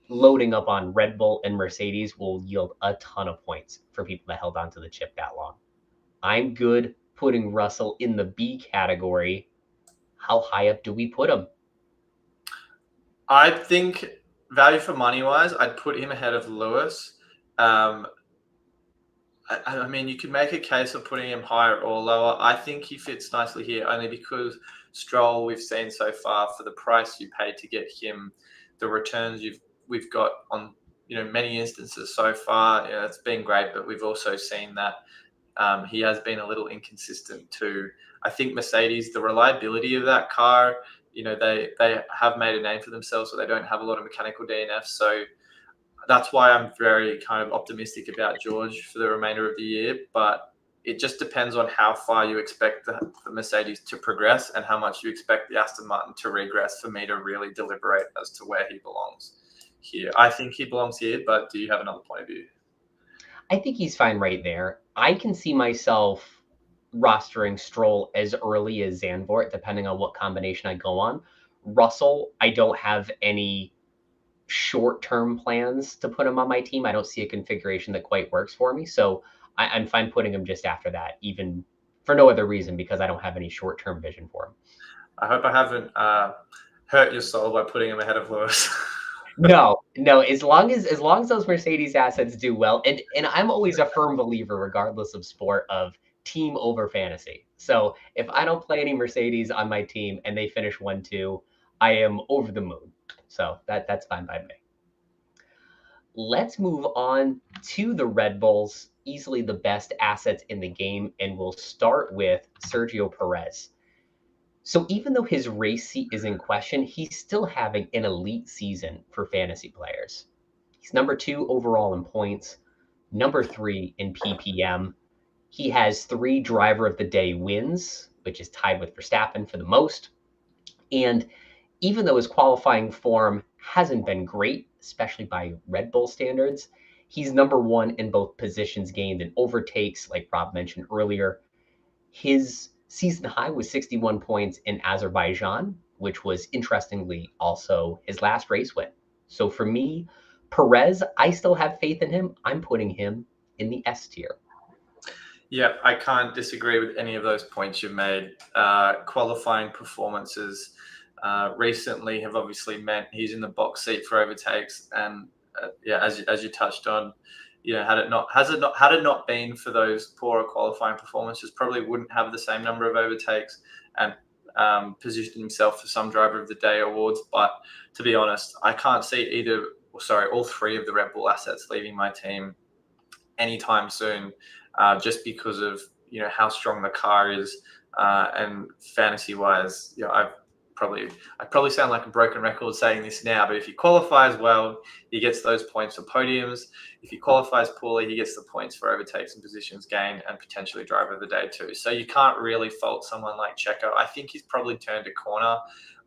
Speaker 1: loading up on Red Bull and Mercedes will yield a ton of points for people that held onto the chip that long. I'm good putting Russell in the B category. How high up do we put him?
Speaker 2: I think value for money wise, I'd put him ahead of Lewis. Um, I mean, you could make a case of putting him higher or lower. I think he fits nicely here only because Stroll, we've seen so far for the price you paid to get him, the returns we've got on many instances so far. It's been great, but we've also seen that he has been a little inconsistent too. I think Mercedes, the reliability of that car, they have made a name for themselves, so they don't have a lot of mechanical DNF. So that's why I'm very kind of optimistic about George for the remainder of the year. But it just depends on how far you expect the Mercedes to progress and how much you expect the Aston Martin to regress for me to really deliberate as to where he belongs here. I think he belongs here, but do you have another point of view?
Speaker 1: I think he's fine right there. I can see myself rostering Stroll as early as Zandvoort, depending on what combination I go on. Russell, I don't have any short-term plans to put him on my team. I don't see a configuration that quite works for me. So I'm fine putting him just after that, even for no other reason, because I don't have any short-term vision for him.
Speaker 2: I hope I haven't hurt your soul by putting him ahead of Lewis.
Speaker 1: No, no. As long as those Mercedes assets do well, and I'm always a firm believer, regardless of sport, of team over fantasy. So if I don't play any Mercedes on my team and they finish 1-2, I am over the moon. So that's fine by me. Let's move on to the Red Bulls, easily the best assets in the game, and we'll start with Sergio Perez. So even though his race seat is in question, he's still having an elite season for fantasy players. He's number 2 overall in points, number 3 in PPM. He has 3 driver of the day wins, which is tied with Verstappen for the most. And even though his qualifying form hasn't been great, especially by Red Bull standards, he's number 1 in both positions gained and overtakes, like Rob mentioned earlier. His season high was 61 points in Azerbaijan, which was interestingly also his last race win. So for me, Perez, I still have faith in him. I'm putting him in the S tier.
Speaker 2: Yeah, I can't disagree with any of those points you've made. Qualifying performances recently have obviously meant he's in the box seat for overtakes, and yeah, as you touched on, had it not been for those poorer qualifying performances, probably wouldn't have the same number of overtakes and positioned himself for some driver of the day awards. But to be honest, I can't see all three of the Red Bull assets leaving my team anytime soon, just because of how strong the car is, and fantasy wise, I probably sound like a broken record saying this now, but if he qualifies well, he gets those points for podiums. If he qualifies poorly, he gets the points for overtakes and positions gained and potentially driver of the day too. So you can't really fault someone like Checo. I think he's probably turned a corner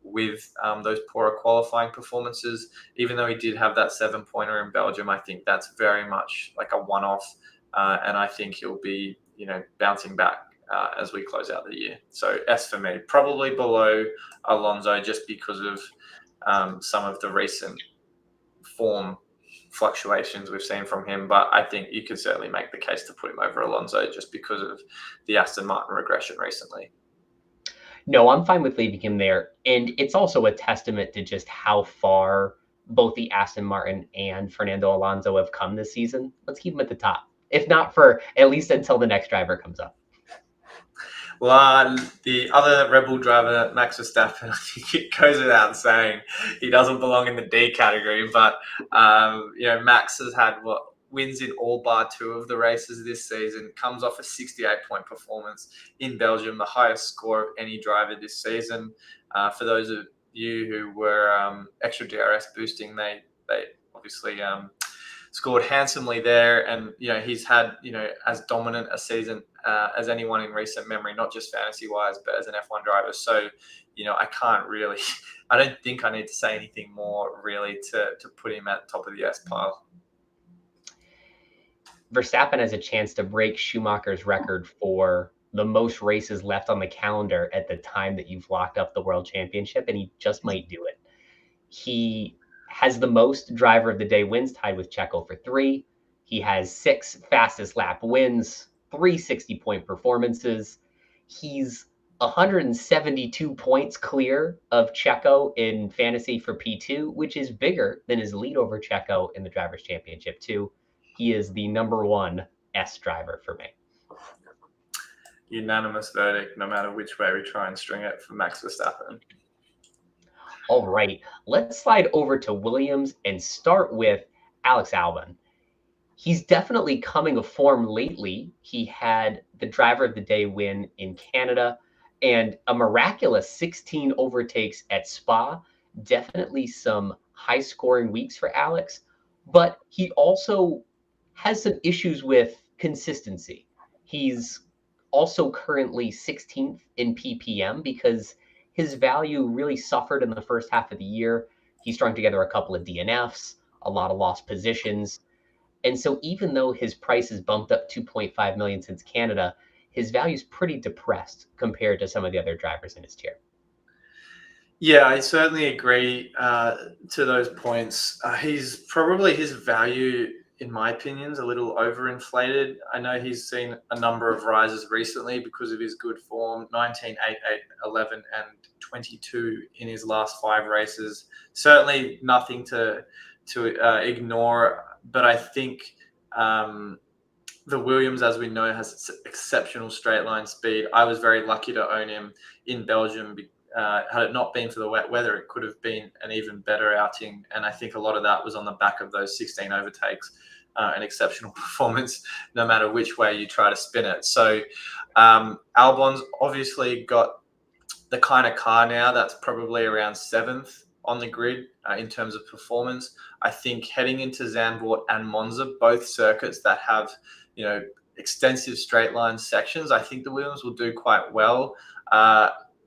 Speaker 2: with those poorer qualifying performances. Even though he did have that 7-pointer in Belgium, I think that's very much like a one-off, and I think he'll be bouncing back as we close out the year. So S for me, probably below Alonso, just because of some of the recent form fluctuations we've seen from him. But I think you could certainly make the case to put him over Alonso just because of the Aston Martin regression recently.
Speaker 1: No, I'm fine with leaving him there. And it's also a testament to just how far both the Aston Martin and Fernando Alonso have come this season. Let's keep him at the top, if not for at least until the next driver comes up.
Speaker 2: Well, the other Rebel driver, Max Verstappen, I think it goes without saying he doesn't belong in the D category. But Max has had wins in all bar 2 of the races this season. Comes off a 68-point performance in Belgium, the highest score of any driver this season. For those of you who were extra DRS boosting, they obviously scored handsomely there, and he's had as dominant a season as anyone in recent memory, not just fantasy wise, but as an F1 driver. So I can't really, I don't think I need to say anything more really to put him at the top of the S pile.
Speaker 1: Verstappen has a chance to break Schumacher's record for the most races left on the calendar at the time that you've locked up the world championship, and he just might do it. He has the most driver of the day wins, tied with Checo for 3. He has 6 fastest lap wins, 3 60-point performances. He's 172 points clear of Checo in fantasy for P2, which is bigger than his lead over Checo in the Drivers' Championship, too. He is the number one S driver for me.
Speaker 2: Unanimous verdict, no matter which way we try and string it, for Max Verstappen.
Speaker 1: All right, let's slide over to Williams and start with Alex Albon. He's definitely coming of form lately. He had the driver of the day win in Canada and a miraculous 16 overtakes at Spa. Definitely some high scoring weeks for Alex, but he also has some issues with consistency. He's also currently 16th in PPM because his value really suffered in the first half of the year. He strung together a couple of DNFs, a lot of lost positions. And so even though his price has bumped up 2.5 million since Canada, his value is pretty depressed compared to some of the other drivers in his tier.
Speaker 2: Yeah, I certainly agree to those points. He's probably, his value, in my opinion, is a little overinflated. I know he's seen a number of rises recently because of his good form, 19, 8, 8, 11, and 22 in his last 5 races. Certainly nothing to ignore, but I think the Williams, as we know, has exceptional straight line speed. I was very lucky to own him in Belgium. Had it not been for the wet weather, it could have been an even better outing. And I think a lot of that was on the back of those 16 overtakes, an exceptional performance, no matter which way you try to spin it. So Albon's obviously got the kind of car now that's probably around 7th on the grid in terms of performance. I think heading into Zandvoort and Monza, both circuits that have, extensive straight line sections, I think the Williams will do quite well.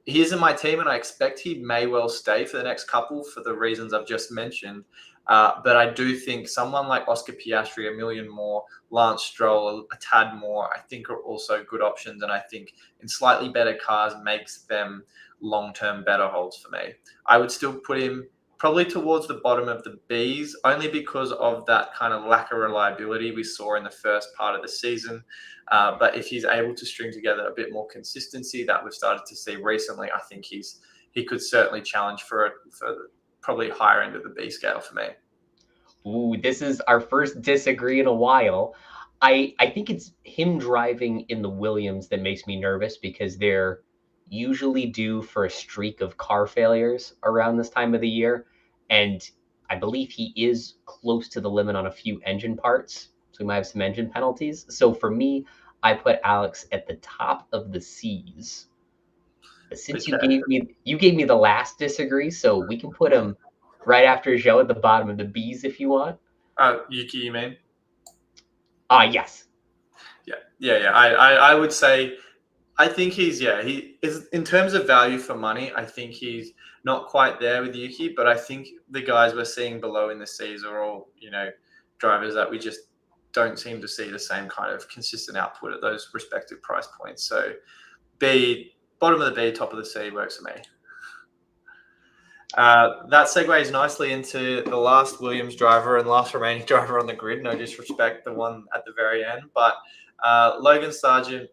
Speaker 2: He is in my team, and I expect he may well stay for the next couple for the reasons I've just mentioned. But I do think someone like Oscar Piastri, a million more, Lance Stroll, a tad more, I think are also good options. And I think in slightly better cars makes them long-term better holds for me. I would still put him probably towards the bottom of the Bs, only because of that kind of lack of reliability we saw in the first part of the season. But if he's able to string together a bit more consistency that we've started to see recently, I think he could certainly challenge for probably higher end of the B scale for me.
Speaker 1: Ooh, this is our first disagree in a while. I think it's him driving in the Williams that makes me nervous because they're usually due for a streak of car failures around this time of the year. And I believe he is close to the limit on a few engine parts. So we might have some engine penalties. So for me, I put Alex at the top of the C's. But since
Speaker 2: Okay.
Speaker 1: you gave me the last disagree, so we can put him right after Joe at the bottom of the B's if you want.
Speaker 2: Yuki, you mean?
Speaker 1: Yes.
Speaker 2: Yeah. I would say, I think he is, in terms of value for money, I think he's not quite there with Yuki, but I think the guys we're seeing below in the C's are all, drivers that we just don't seem to see the same kind of consistent output at those respective price points. So B, bottom of the B, top of the C works for me. That segues nicely into the last Williams driver and last remaining driver on the grid. No disrespect, the one at the very end, but Logan Sargent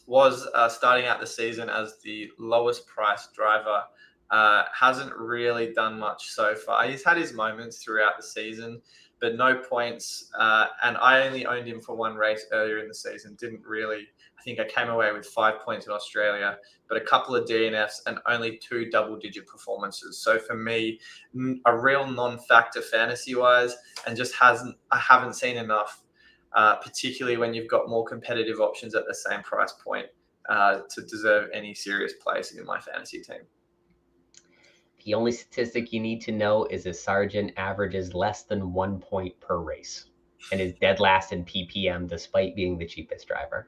Speaker 2: was starting out the season as the lowest priced driver. Hasn't really done much so far. He's had his moments throughout the season, but no points. And I only owned him for one race earlier in the season. I think I came away with 5 points in Australia, but a couple of DNFs and only 2 double-digit performances. So for me, a real non-factor fantasy-wise, and I haven't seen enough, particularly when you've got more competitive options at the same price point, to deserve any serious place in my fantasy team.
Speaker 1: The only statistic you need to know is a Sargent averages less than 1 point per race and is dead last in PPM despite being the cheapest driver.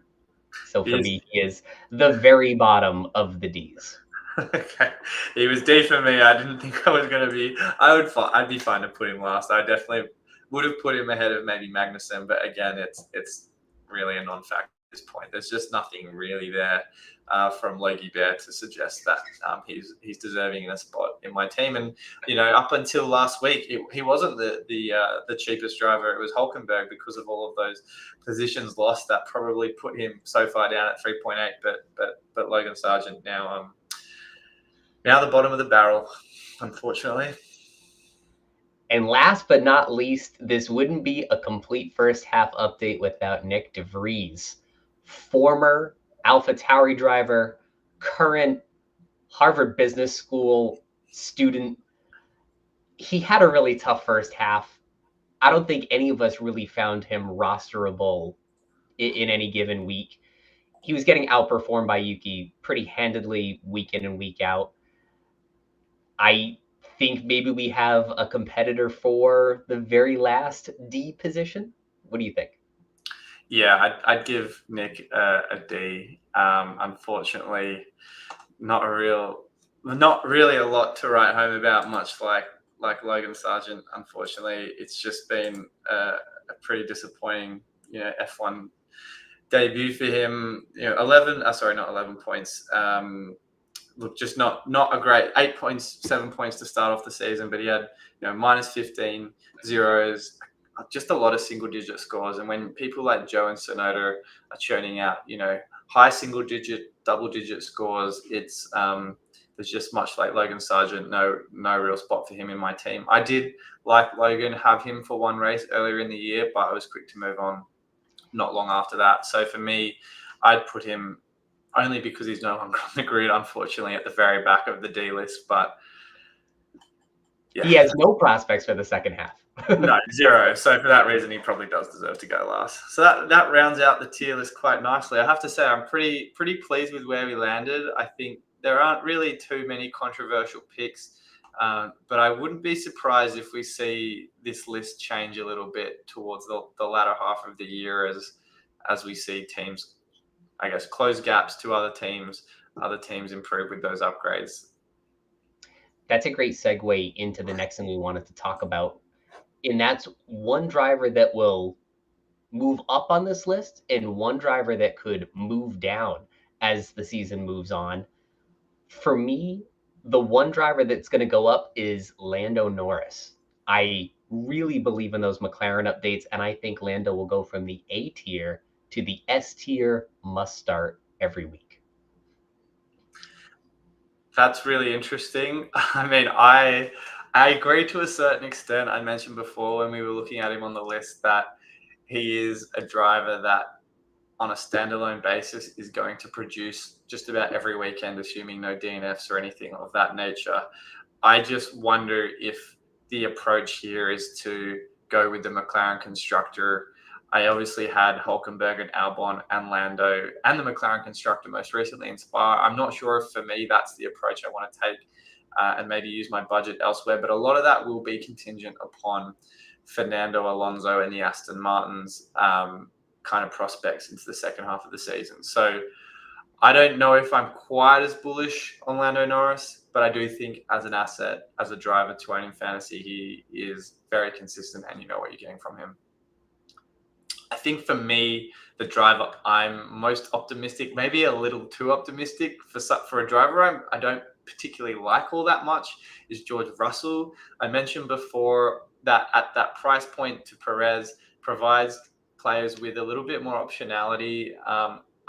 Speaker 1: So for me, he is the very bottom of the Ds.
Speaker 2: Okay, he was D for me. I didn't think I was going to be. I'd be fine to put him last. I definitely would have put him ahead of maybe Magnussen, but again, it's really a non-factor this point. There's just nothing really there from Logie Bear to suggest that he's deserving a spot in my team. And up until last week, he wasn't the cheapest driver. It was Hulkenberg because of all of those positions lost that probably put him so far down at 3.8. But Logan Sargent now the bottom of the barrel, unfortunately.
Speaker 1: And last but not least, this wouldn't be a complete first half update without Nick DeVries, former AlphaTauri driver, current Harvard Business School student. He had a really tough first half. I don't think any of us really found him rosterable in any given week. He was getting outperformed by Yuki pretty handedly week in and week out. I think maybe we have a competitor for the very last D position. What do you think?
Speaker 2: Yeah, I'd give Nick a D. Unfortunately, not really a lot to write home about, much like Logan Sargent. Unfortunately, it's just been a pretty disappointing F1 debut for him. 11 points. Look, just not a great 8 points, 7 points to start off the season, but he had minus 15, zeros, just a lot of single digit scores. And when people like Joe and Sonoda are churning out high single digit, double digit scores, it's there's just, much like Logan Sargent, no real spot for him in my team. I did, like Logan, have him for one race earlier in the year, but I was quick to move on not long after that. So for me, I'd put him, only because he's no longer on the grid, unfortunately, at the very back of the D list. But
Speaker 1: yeah, he has no prospects for the second half.
Speaker 2: No, zero. So for that reason, he probably does deserve to go last. So that rounds out the tier list quite nicely. I have to say, I'm pretty pleased with where we landed. I think there aren't really too many controversial picks, but I wouldn't be surprised if we see this list change a little bit towards the latter half of the year as we see teams, I guess, close gaps to other teams improve with those upgrades.
Speaker 1: That's a great segue into the next thing we wanted to talk about. And that's one driver that will move up on this list and one driver that could move down as the season moves on. For me, the one driver that's going to go up is Lando Norris. I really believe in those McLaren updates, and I think Lando will go from the A tier to the S tier, must start every week.
Speaker 2: That's really interesting. I mean, I agree to a certain extent. I mentioned before when we were looking at him on the list that he is a driver that on a standalone basis is going to produce just about every weekend, assuming no DNFs or anything of that nature. I just wonder if the approach here is to go with the McLaren constructor. I obviously had Hulkenberg and Albon and Lando and the McLaren constructor most recently in Spa. I'm not sure if for me that's the approach I want to take and maybe use my budget elsewhere. But a lot of that will be contingent upon Fernando Alonso and the Aston Martins kind of prospects into the second half of the season. So I don't know if I'm quite as bullish on Lando Norris, but I do think as an asset, as a driver to own in fantasy, he is very consistent and you know what you're getting from him. I think for me, the driver I'm most optimistic, maybe a little too optimistic for a driver I don't particularly like all that much, is George Russell. I mentioned before that at that price point to Perez provides players with a little bit more optionality.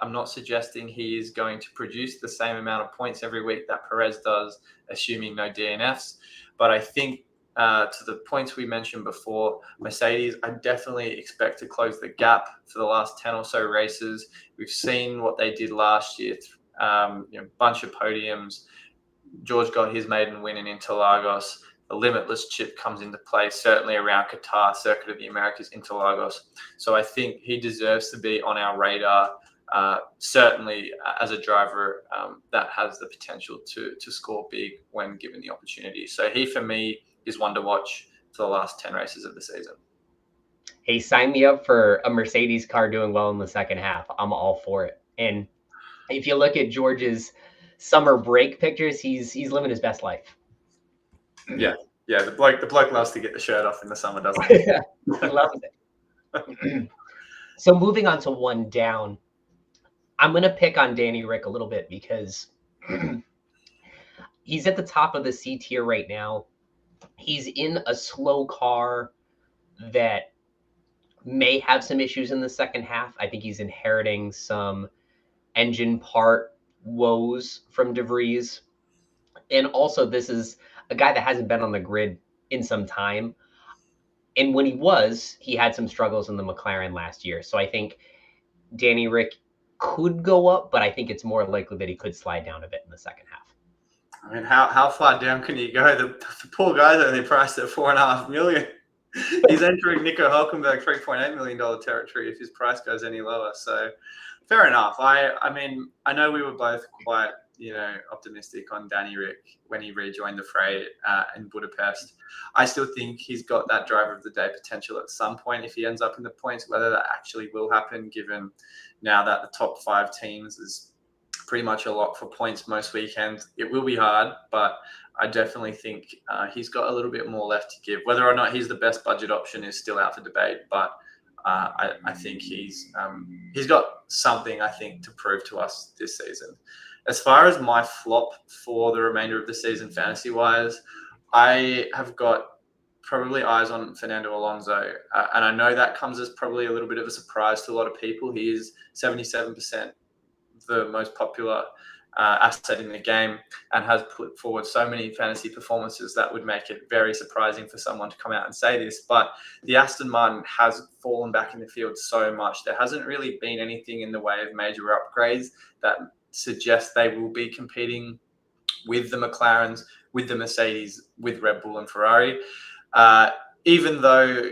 Speaker 2: I'm not suggesting he is going to produce the same amount of points every week that Perez does, assuming no DNFs. But I think to the points we mentioned before, Mercedes, I definitely expect to close the gap for the last 10 or so races. We've seen what they did last year, bunch of podiums. George got his maiden win in Interlagos. The limitless chip comes into play, certainly around Qatar, Circuit of the Americas, Interlagos. So I think he deserves to be on our radar, certainly as a driver that has the potential to score big when given the opportunity. So he, for me, is one to watch for the last 10 races of the season.
Speaker 1: Hey, sign me up for a Mercedes car doing well in the second half. I'm all for it. And if you look at George's summer break pictures, he's living his best life.
Speaker 2: Yeah, the bloke loves to get the shirt off in the summer, doesn't he?
Speaker 1: Loves it. So moving on to one down, I'm going to pick on Danny Rick a little bit because he's at the top of the C tier right now. He's in a slow car that may have some issues in the second half. I think he's inheriting some engine part woes from DeVries. And also, this is a guy that hasn't been on the grid in some time. And when he had some struggles in the McLaren last year. So I think Danny Rick could go up, but I think it's more likely that he could slide down a bit in the second half.
Speaker 2: I mean, how far down can you go? The poor guy's only priced at $4.5 million. He's entering Nico Hulkenberg $3.8 million territory if his price goes any lower. So fair enough. I mean, I know we were both quite, optimistic on Danny Rick when he rejoined the fray in Budapest. I still think he's got that driver of the day potential at some point if he ends up in the points. Whether that actually will happen, given now that the top 5 teams is pretty much a lock for points most weekends, it will be hard, but I definitely think he's got a little bit more left to give. Whether or not he's the best budget option is still out for debate, but I think he's got something, I think, to prove to us this season. As far as my flop for the remainder of the season, fantasy-wise, I have got probably eyes on Fernando Alonso. And I know that comes as probably a little bit of a surprise to a lot of people. He is 77% the most popular asset in the game and has put forward so many fantasy performances that would make it very surprising for someone to come out and say this. But the Aston Martin has fallen back in the field so much. There hasn't really been anything in the way of major upgrades that suggests they will be competing with the McLarens, with the Mercedes, with Red Bull and Ferrari. Even though,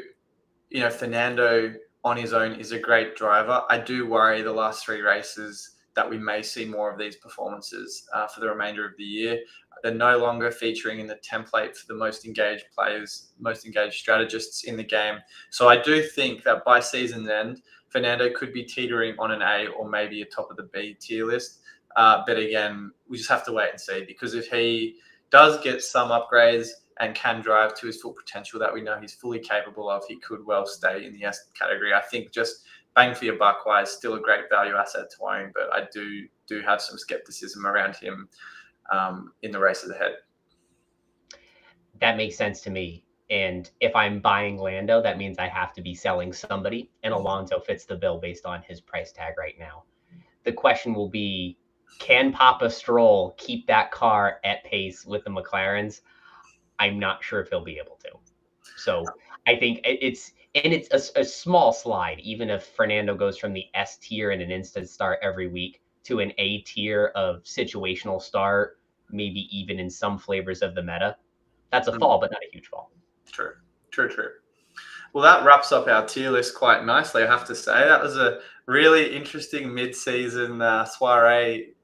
Speaker 2: Fernando on his own is a great driver, I do worry the last 3 races that we may see more of these performances for the remainder of the year. They're no longer featuring in the template for the most engaged players, most engaged strategists in the game. So I do think that by season's end, Fernando could be teetering on an A or maybe a top of the B tier list. But again, we just have to wait and see, because if he does get some upgrades and can drive to his full potential that we know he's fully capable of, he could well stay in the S category. I think just bang for your buck wise, still a great value asset to own, but I do have some skepticism around him in the races ahead.
Speaker 1: That makes sense to me. And if I'm buying Lando, that means I have to be selling somebody, and Alonso fits the bill based on his price tag right now. The question will be, can Papa Stroll keep that car at pace with the McLarens? I'm not sure if he'll be able to. So I think it's a small slide, even if Fernando goes from the S tier and an instant start every week to an A tier of situational start, maybe even in some flavors of the meta. That's a fall, but not a huge fall.
Speaker 2: True. Well, that wraps up our tier list quite nicely, I have to say. That was a really interesting mid-season soiree,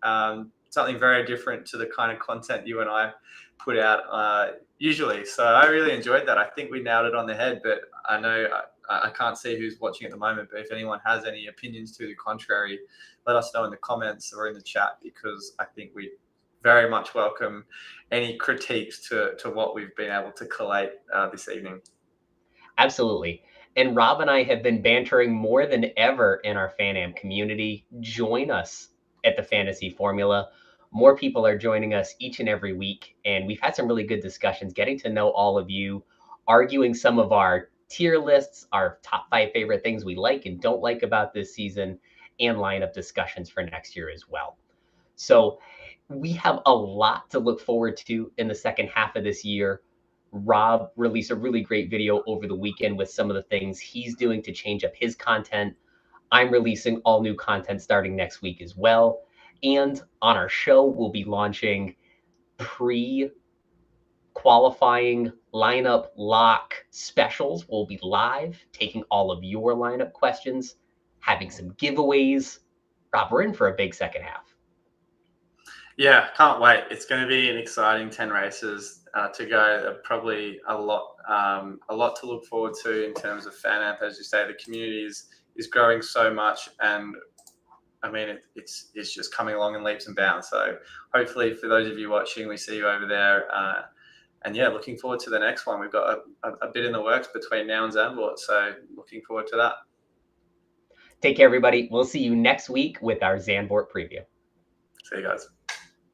Speaker 2: something very different to the kind of content you and I put out usually. So I really enjoyed that. I think we nailed it on the head, but I know I can't see who's watching at the moment, but if anyone has any opinions to the contrary, let us know in the comments or in the chat, because I think we very much welcome any critiques to what we've been able to collate this evening.
Speaker 1: Absolutely. And Rob and I have been bantering more than ever in our FanAmp community. Join us at the Fantasy Formula. More people are joining us each and every week, and we've had some really good discussions, getting to know all of you, arguing some of our tier lists, our top 5 favorite things we like and don't like about this season, and lineup discussions for next year as well. So we have a lot to look forward to in the second half of this year. Rob released a really great video over the weekend with some of the things he's doing to change up his content. I'm releasing all new content starting next week as well. And on our show, we'll be launching pre-qualifying lineup lock specials. We'll be live taking all of your lineup questions, having some giveaways. Rob, we're in for a big second half.
Speaker 2: Yeah, can't wait. It's going to be an exciting 10 races to go. Probably a lot to look forward to in terms of FanAmp. As you say, the community is growing so much, and I mean it's just coming along in leaps and bounds. So hopefully, for those of you watching, we see you over there. And yeah, looking forward to the next one. We've got a bit in the works between now and Zandvoort, so looking forward to that.
Speaker 1: Take care, everybody. We'll see you next week with our Zandvoort preview.
Speaker 2: See you guys.